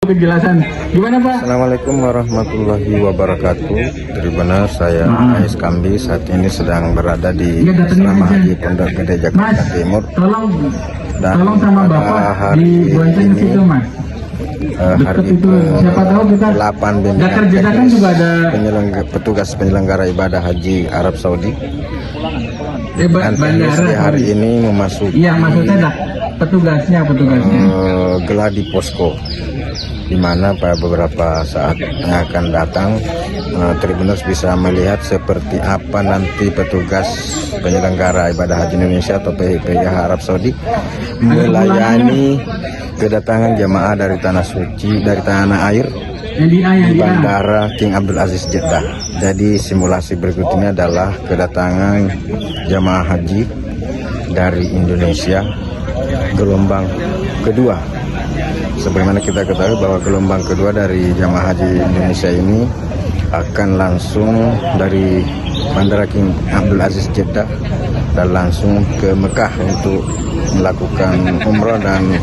kejelasan. Gimana Pak? Assalamualaikum warahmatullahi wabarakatuh. Tribunal, saya AS Kambi saat ini sedang berada di Asrama Haji Pondok Gede Jakarta Timur. Tolong sama Bapak di bonceng situ Mas. Hari itu siapa tahu kita 8 Dakar Jeddah juga ada petugas penyelenggara ibadah haji Arab Saudi. bandara di hari ini memasuki. Iya, maksudnya ada petugasnya. Geladi posko, di mana pada beberapa saat yang akan datang Tribuners bisa melihat seperti apa nanti petugas penyelenggara ibadah haji Indonesia atau PIPH Arab Saudi melayani kedatangan jemaah dari tanah suci, dari tanah air di Bandara King Abdul Aziz Jeddah. Jadi simulasi berikut ini adalah kedatangan jemaah haji dari Indonesia gelombang kedua. Sebagaimana kita ketahui bahwa gelombang kedua dari jemaah haji Indonesia ini akan langsung dari Bandara King Abdul Aziz Jeddah dan langsung ke Mekah untuk melakukan umrah dan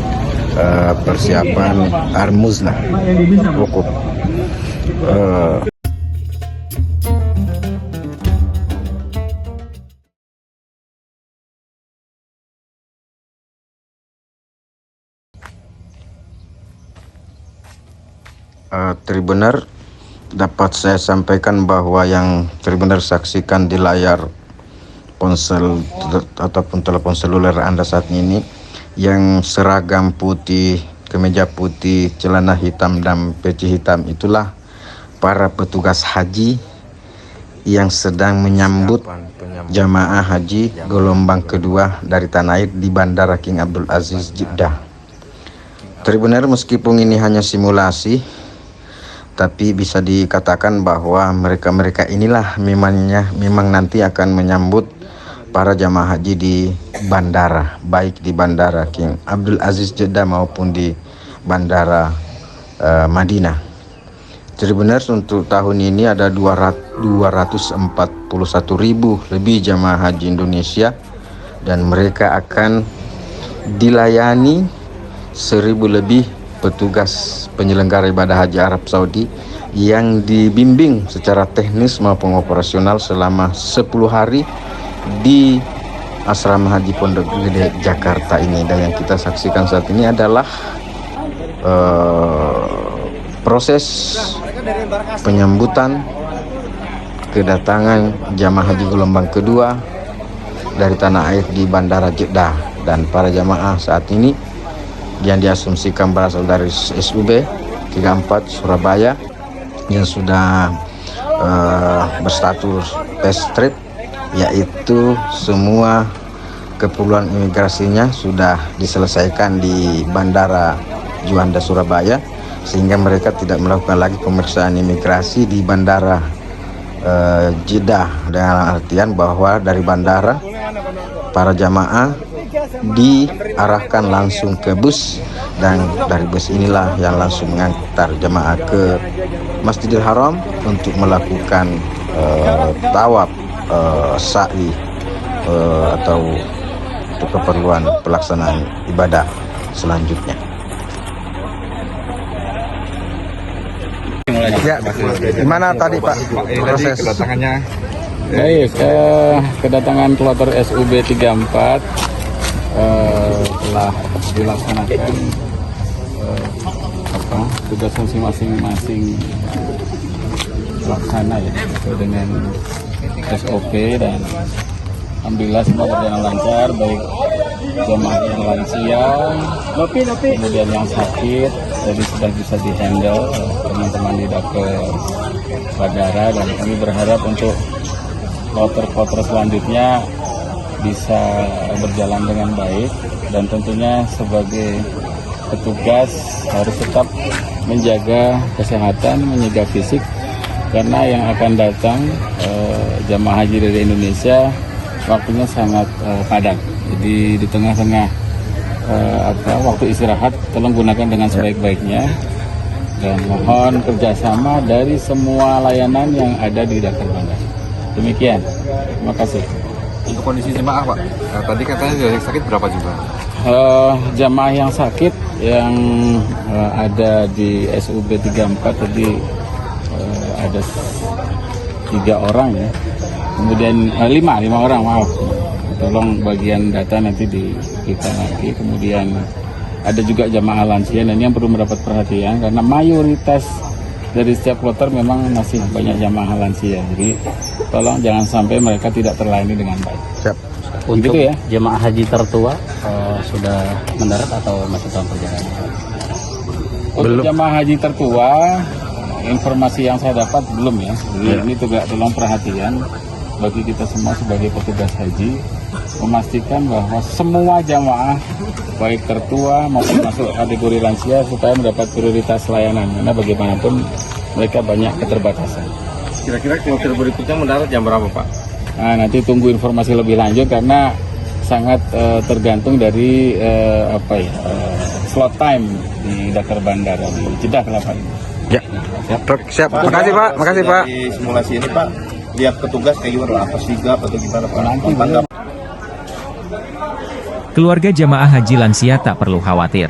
persiapan Armuznah wukuf. Tribuner, dapat saya sampaikan bahwa yang Tribuner saksikan di layar ponsel ataupun telepon seluler Anda saat ini, yang seragam putih, kemeja putih, celana hitam dan peci hitam, itulah para petugas haji yang sedang menyambut jamaah haji gelombang kedua dari tanah air di Bandara King Abdul Aziz Jeddah. Tribuner, meskipun ini hanya simulasi, tapi bisa dikatakan bahwa mereka inilah memang nanti akan menyambut para jamaah haji di bandara, baik di Bandara King Abdul Aziz Jeddah maupun di Bandara Madinah. Tribuners, untuk tahun ini ada 241.000 lebih jamaah haji Indonesia, dan mereka akan dilayani 1.000 lebih petugas penyelenggara ibadah haji Arab Saudi yang dibimbing secara teknis maupun operasional selama 10 hari di Asrama Haji Pondok Gede Jakarta ini. Dan yang kita saksikan saat ini adalah proses penyambutan kedatangan jamaah haji gelombang kedua dari tanah air di Bandara Jeddah. Dan para jamaah saat ini yang diasumsikan berasal dari SUB 34 Surabaya yang sudah berstatus test trip, yaitu semua keperluan imigrasinya sudah diselesaikan di Bandara Juanda Surabaya, sehingga mereka tidak melakukan lagi pemeriksaan imigrasi di Bandara Jeddah, dengan artian bahwa dari bandara para jamaah diarahkan langsung ke bus, dan dari bus inilah yang langsung mengantar jemaah ke Masjidil Haram untuk melakukan tawaf sa'i atau untuk keperluan pelaksanaan ibadah selanjutnya. Ya, gimana tadi Pak proses kedatangannya? Baik, kedatangan kloter SUB 34 telah dilaksanakan tugas masing-masing pelaksana ya, sesuai dengan SOP, dan alhamdulillah semua berjalan lancar, baik jemaah yang lansia, kemudian yang sakit, jadi sudah bisa dihandle teman-teman di Dakar Bandara, dan kami berharap untuk kloter-kloter selanjutnya bisa berjalan dengan baik. Dan tentunya sebagai petugas harus tetap menjaga kesehatan, menjaga fisik, karena yang akan datang jamaah haji dari Indonesia waktunya sangat padat. Jadi di tengah-tengah waktu istirahat, tolong gunakan dengan sebaik-baiknya, dan mohon kerjasama dari semua layanan yang ada di Dakar Bandara. Demikian, terima kasih. Untuk kondisi jemaah Pak, tadi katanya dari sakit berapa juga? Jamaah yang sakit yang ada di SUB 34 tadi ada 3 orang ya, kemudian 5 orang, maaf, tolong bagian data nanti kita lagi. Kemudian ada juga jamaah lansia, dan yang perlu mendapat perhatian karena mayoritas dari setiap kloter memang masih banyak jamaah lansia, jadi tolong jangan sampai mereka tidak terlayani dengan baik. Siap. Untuk Begitu ya? jemaah haji tertua sudah mendarat atau masih dalam perjalanan? Untuk jamaah haji tertua, informasi yang saya dapat belum ya. Jadi ini juga tolong perhatian bagi kita semua sebagai petugas haji, memastikan bahwa semua jamaah baik tertua maupun masuk kategori lansia supaya mendapat prioritas layanan, karena bagaimanapun mereka banyak keterbatasan. Kira-kira kloter berikutnya mendarat jam berapa, Pak? Nah, nanti tunggu informasi lebih lanjut karena sangat tergantung dari slot time di Dakar Bandara di Jeddah Kelapa. Ya, siap. Makasih Pak, makasih Pak. Di simulasi ini Pak, lihat petugas kayak gimana, apa sigap atau gimana Pak? Nanti Keluarga jamaah haji lansia tak perlu khawatir.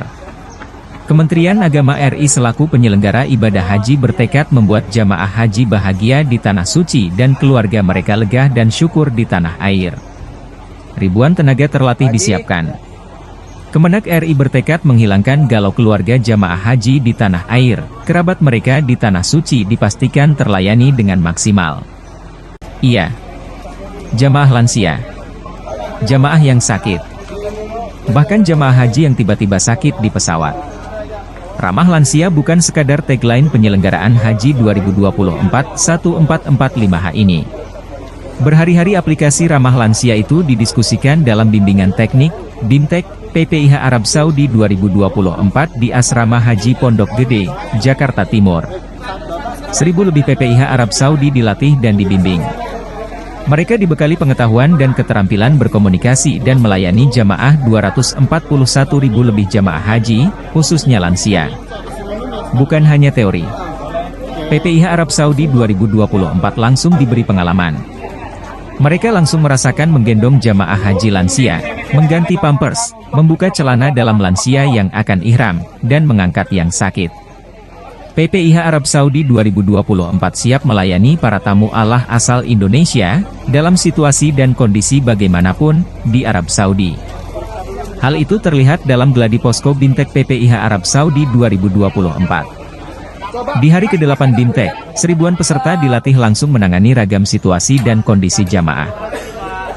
Kementerian Agama RI selaku penyelenggara ibadah haji bertekad membuat jamaah haji bahagia di Tanah Suci dan keluarga mereka lega dan syukur di tanah air. Ribuan tenaga terlatih disiapkan. Kemenak RI bertekad menghilangkan galau keluarga jamaah haji di tanah air. Kerabat mereka di Tanah Suci dipastikan terlayani dengan maksimal. Iya, jamaah lansia, jamaah yang sakit, bahkan jamaah haji yang tiba-tiba sakit di pesawat. Ramah lansia bukan sekadar tagline penyelenggaraan Haji 2024 1445H ini. Berhari-hari aplikasi ramah lansia itu didiskusikan dalam bimbingan teknik, BIMTEK, PPIH Arab Saudi 2024 di Asrama Haji Pondok Gede, Jakarta Timur. 1.000 lebih PPIH Arab Saudi dilatih dan dibimbing. Mereka dibekali pengetahuan dan keterampilan berkomunikasi dan melayani jamaah 241.000 lebih jamaah haji, khususnya lansia. Bukan hanya teori. PPIH Arab Saudi 2024 langsung diberi pengalaman. Mereka langsung merasakan menggendong jamaah haji lansia, mengganti pampers, membuka celana dalam lansia yang akan ihram, dan mengangkat yang sakit. PPIH Arab Saudi 2024 siap melayani para tamu Allah asal Indonesia, dalam situasi dan kondisi bagaimanapun, di Arab Saudi. Hal itu terlihat dalam gladi posko BIMTEK PPIH Arab Saudi 2024. Di hari ke-8 BIMTEK, 1.000-an peserta dilatih langsung menangani ragam situasi dan kondisi jamaah.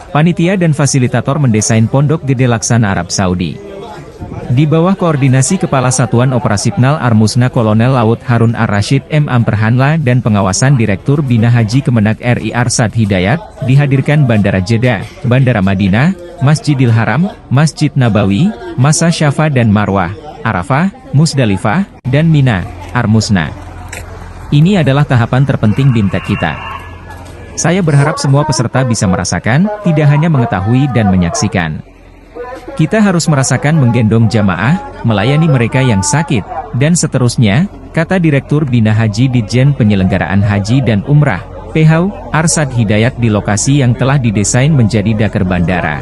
Panitia dan fasilitator mendesain Pondok Gede Laksana Arab Saudi. Di bawah koordinasi Kepala Satuan Operasional Armusna Kolonel Laut Harun Ar-Rasyid M. Amperhanla dan pengawasan Direktur Bina Haji Kemenak RI Arsad Hidayat, dihadirkan Bandara Jeddah, Bandara Madinah, Masjidil Haram, Masjid Nabawi, Masa Syafa dan Marwah, Arafah, Musdalifah, dan Mina, Armusna. Ini adalah tahapan terpenting BIMTEK kita. Saya berharap semua peserta bisa merasakan, tidak hanya mengetahui dan menyaksikan. Kita harus merasakan menggendong jamaah, melayani mereka yang sakit, dan seterusnya, kata Direktur Bina Haji Ditjen Penyelenggaraan Haji dan Umrah, PHU, Arsad Hidayat di lokasi yang telah didesain menjadi Dakar Bandara.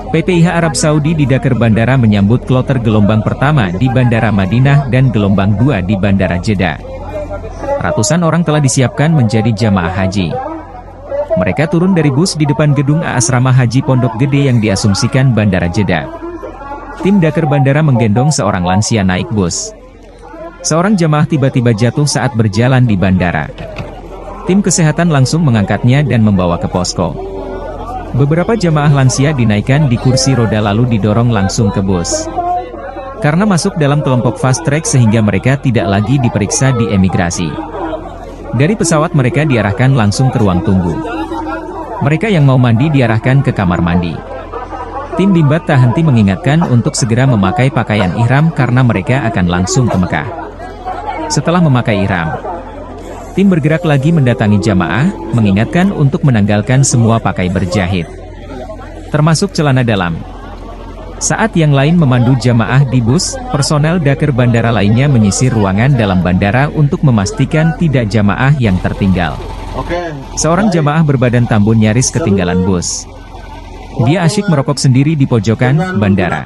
PPIH Arab Saudi di Dakar Bandara menyambut kloter gelombang pertama di Bandara Madinah dan gelombang 2 di Bandara Jeddah. Ratusan orang telah disiapkan menjadi jamaah haji. Mereka turun dari bus di depan gedung Asrama Haji Pondok Gede yang diasumsikan Bandara Jeddah. Tim Dakar Bandara menggendong seorang lansia naik bus. Seorang jamaah tiba-tiba jatuh saat berjalan di bandara. Tim kesehatan langsung mengangkatnya dan membawa ke posko. Beberapa jamaah lansia dinaikkan di kursi roda lalu didorong langsung ke bus. Karena masuk dalam kelompok fast track sehingga mereka tidak lagi diperiksa di imigrasi. Dari pesawat mereka diarahkan langsung ke ruang tunggu. Mereka yang mau mandi diarahkan ke kamar mandi. Tim Bimbat tak henti mengingatkan untuk segera memakai pakaian ihram karena mereka akan langsung ke Mekah. Setelah memakai ihram, tim bergerak lagi mendatangi jamaah, mengingatkan untuk menanggalkan semua pakai berjahit, termasuk celana dalam. Saat yang lain memandu jamaah di bus, personel Dakar Bandara lainnya menyisir ruangan dalam bandara untuk memastikan tidak jamaah yang tertinggal. Seorang jamaah berbadan tambun nyaris ketinggalan bus. Dia asyik merokok sendiri di pojokan bandara.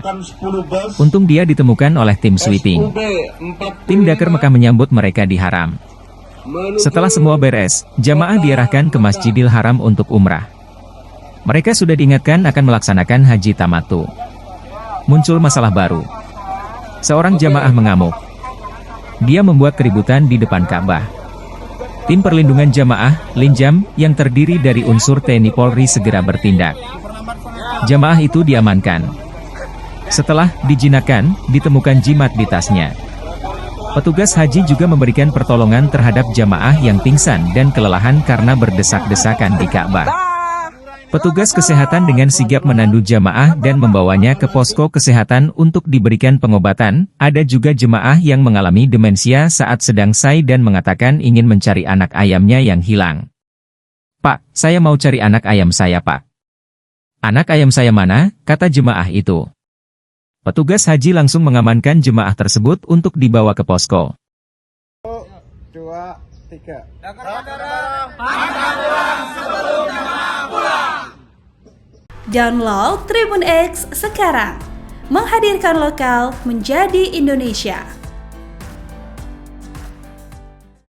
Untung dia ditemukan oleh tim sweeping. Tim Dakar Mekah menyambut mereka di haram. Setelah semua beres, jamaah diarahkan ke Masjidil Haram untuk umrah. Mereka sudah diingatkan akan melaksanakan haji tamattu. Muncul masalah baru. Seorang jamaah mengamuk. Dia membuat keributan di depan Ka'bah. Tim perlindungan jamaah, Linjam, yang terdiri dari unsur TNI Polri segera bertindak. Jamaah itu diamankan. Setelah dijinakkan, ditemukan jimat di tasnya. Petugas haji juga memberikan pertolongan terhadap jamaah yang pingsan dan kelelahan karena berdesak-desakan di Ka'bah. Petugas kesehatan dengan sigap menandu jamaah dan membawanya ke posko kesehatan untuk diberikan pengobatan. Ada juga jemaah yang mengalami demensia saat sedang say dan mengatakan ingin mencari anak ayamnya yang hilang. "Pak, saya mau cari anak ayam saya, Pak." "Anak ayam saya mana?" kata jemaah itu. Petugas haji langsung mengamankan jemaah tersebut untuk dibawa ke posko. 1, 2, 3. Download Tribun X sekarang, menghadirkan lokal menjadi Indonesia.